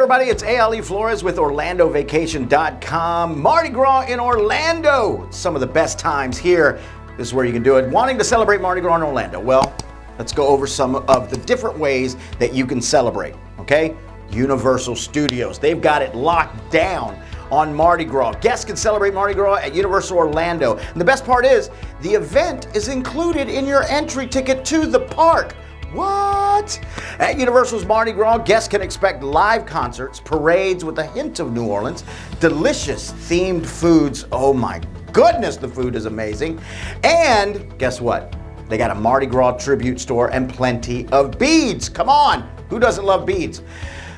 everybody, it's Ale Flores with OrlandoVacation.com. Mardi Gras in Orlando. Some of the best times here. This is where you can do it. Wanting to celebrate Mardi Gras in Orlando? Well, let's go over some of the different ways that you can celebrate, okay? Universal Studios. They've got it locked down on Mardi Gras. Guests can celebrate Mardi Gras at Universal Orlando. And the best part is, the event is included in your entry ticket to the park. What? At Universal's Mardi Gras, guests can expect live concerts, parades with a hint of New Orleans, delicious themed foods. Oh my goodness, the food is amazing. And guess what? They got a Mardi Gras tribute store and plenty of beads. Come on, who doesn't love beads?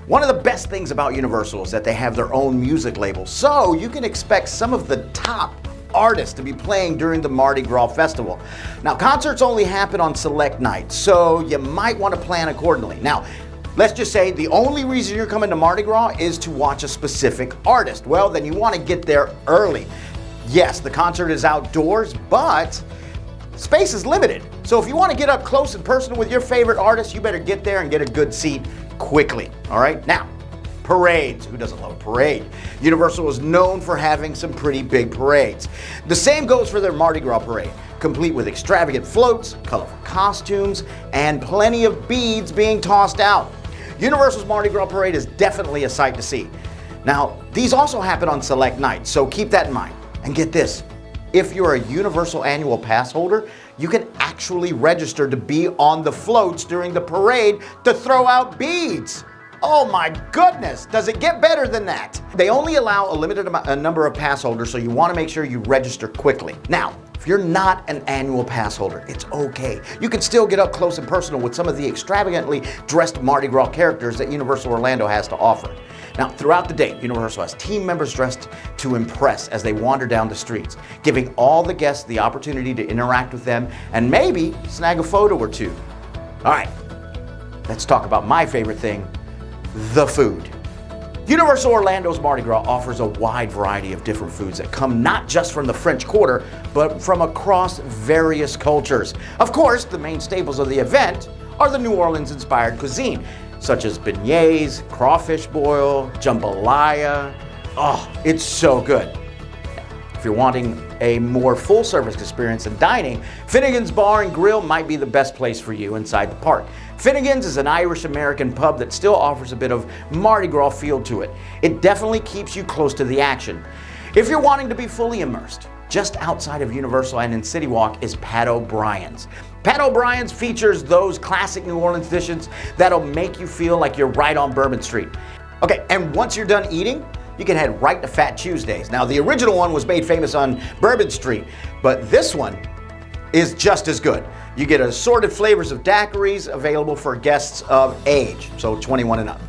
One of the best things about Universal is that they have their own music label, so you can expect some of the top artists to be playing during the Mardi Gras festival. Now, concerts only happen on select nights, so you might want to plan accordingly. Now, let's just say the only reason you're coming to Mardi Gras is to watch a specific artist. Well, then you want to get there early. Yes, the concert is outdoors, but space is limited. So if you want to get up close and personal with your favorite artist, you better get there and get a good seat quickly. All right? Now, parades. Who doesn't love a parade? Universal is known for having some pretty big parades. The same goes for their Mardi Gras parade, complete with extravagant floats, colorful costumes, and plenty of beads being tossed out. Universal's Mardi Gras parade is definitely a sight to see. Now, these also happen on select nights, so keep that in mind. And get this, if you're a Universal annual pass holder, you can actually register to be on the floats during the parade to throw out beads. Oh my goodness, does it get better than that? They only allow a limited number of pass holders, so you want to make sure you register quickly. Now, if you're not an annual pass holder, it's okay. You can still get up close and personal with some of the extravagantly dressed Mardi Gras characters that Universal Orlando has to offer. Now, throughout the day, Universal has team members dressed to impress as they wander down the streets, giving all the guests the opportunity to interact with them and maybe snag a photo or two. All right, let's talk about my favorite thing, the food. Universal Orlando's Mardi Gras offers a wide variety of different foods that come not just from the French Quarter, but from across various cultures. Of course, the main staples of the event are the New Orleans-inspired cuisine, such as beignets, crawfish boil, jambalaya. Oh, it's so good. If you're wanting a more full-service experience in dining, Finnegan's Bar and Grill might be the best place for you inside the park. Finnegan's is an Irish-American pub that still offers a bit of Mardi Gras feel to it. It definitely keeps you close to the action. If you're wanting to be fully immersed, just outside of Universal and in City Walk is Pat O'Brien's. Pat O'Brien's features those classic New Orleans dishes that'll make you feel like you're right on Bourbon Street. Okay, and once you're done eating, you can head right to Fat Tuesdays. Now, the original one was made famous on Bourbon Street, but this one is just as good. You get assorted flavors of daiquiris available for guests of age, so 21 and up.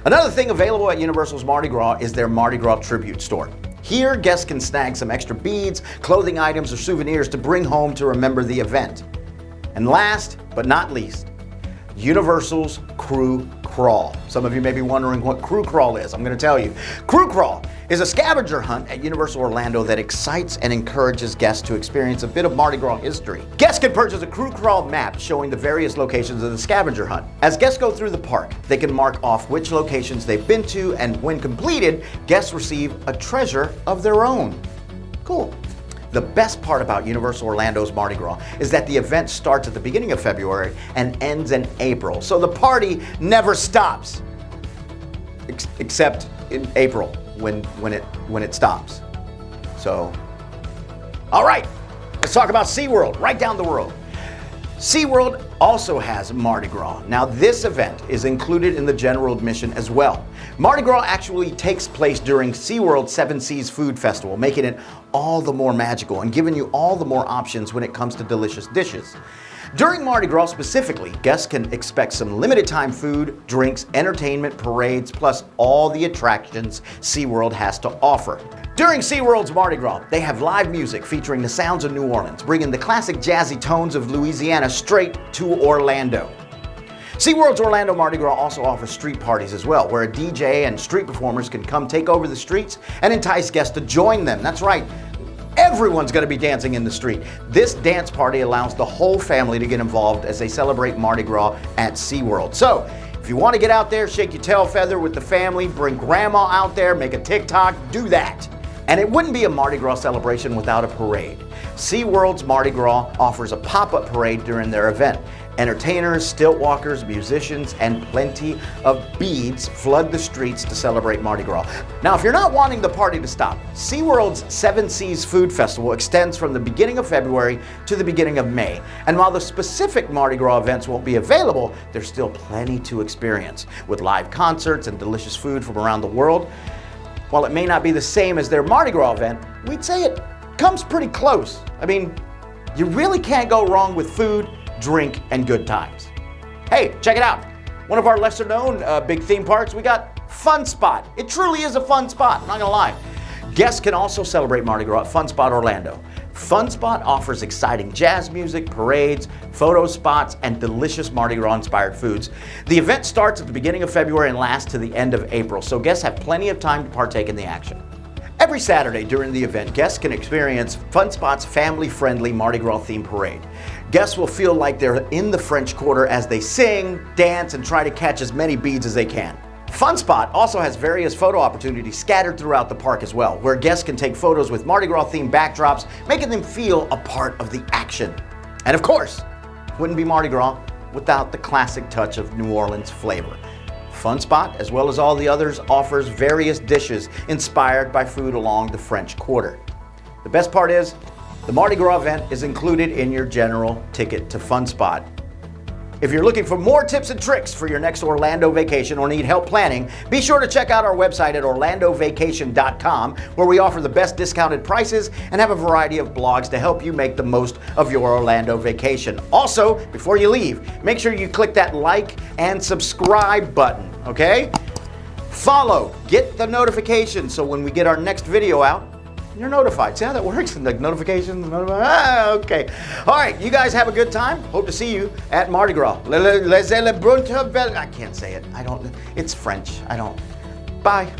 Another thing available at Universal's Mardi Gras is their Mardi Gras tribute store. Here, guests can snag some extra beads, clothing items, or souvenirs to bring home to remember the event. And last but not least, Universal's Crew Crawl. Some of you may be wondering what Crew Crawl is. I'm going to tell you. Crew Crawl is a scavenger hunt at Universal Orlando that excites and encourages guests to experience a bit of Mardi Gras history. Guests can purchase a Crew Crawl map showing the various locations of the scavenger hunt. As guests go through the park, they can mark off which locations they've been to, and when completed, guests receive a treasure of their own. Cool. The best part about Universal Orlando's Mardi Gras is that the event starts at the beginning of February and ends in April, so the party never stops, except in April when it stops. So, all right, let's talk about SeaWorld, right down the road. SeaWorld also has Mardi Gras. Now, this event is included in the general admission as well. Mardi Gras actually takes place during SeaWorld's Seven Seas Food Festival, making it all the more magical and giving you all the more options when it comes to delicious dishes. During Mardi Gras specifically, guests can expect some limited time food, drinks, entertainment, parades, plus all the attractions SeaWorld has to offer. During SeaWorld's Mardi Gras, they have live music featuring the sounds of New Orleans, bringing the classic jazzy tones of Louisiana straight to Orlando. SeaWorld's Orlando Mardi Gras also offers street parties as well, where a DJ and street performers can come take over the streets and entice guests to join them. That's right. Everyone's going to be dancing in the street. This dance party allows the whole family to get involved as they celebrate Mardi Gras at SeaWorld. So, if If you want to get out there, shake your tail feather with the family, bring grandma out there, make a TikTok, do that. And it wouldn't be a Mardi Gras celebration without a parade. SeaWorld's Mardi Gras offers a pop-up parade during their event. Entertainers, stilt walkers, musicians, and plenty of beads flood the streets to celebrate Mardi Gras. Now, if you're not wanting the party to stop, SeaWorld's Seven Seas Food Festival extends from the beginning of February to the beginning of May. And while the specific Mardi Gras events won't be available, there's still plenty to experience. With live concerts and delicious food from around the world, while it may not be the same as their Mardi Gras event, we'd say it comes pretty close. I mean, you really can't go wrong with food, drink, and good times. Hey, check it out. One of our lesser known big theme parks, we got Fun Spot. It truly is a fun spot, not gonna lie. Guests can also celebrate Mardi Gras at Fun Spot Orlando. Fun Spot offers exciting jazz music, parades, photo spots, and delicious Mardi Gras inspired foods. The event starts at the beginning of February and lasts to the end of April, so guests have plenty of time to partake in the action. Every Saturday during the event, guests can experience Fun Spot's family-friendly Mardi Gras themed parade. Guests will feel like they're in the French Quarter as they sing, dance, and try to catch as many beads as they can. Fun Spot also has various photo opportunities scattered throughout the park as well, where guests can take photos with Mardi Gras themed backdrops, making them feel a part of the action. And of course, wouldn't be Mardi Gras without the classic touch of New Orleans flavor. Fun Spot, as well as all the others, offers various dishes inspired by food along the French Quarter. The best part is, the Mardi Gras event is included in your general ticket to Fun Spot. If you're looking for more tips and tricks for your next Orlando vacation or need help planning, be sure to check out our website at orlandovacation.com, where we offer the best discounted prices and have a variety of blogs to help you make the most of your Orlando vacation. Also, before you leave, make sure you click that like and subscribe button, okay? Follow, get the notification so when we get our next video out, you're notified. See how that works? Like notifications. Okay. All right. You guys have a good time. Hope to see you at Mardi Gras. I can't say it. It's French. Bye.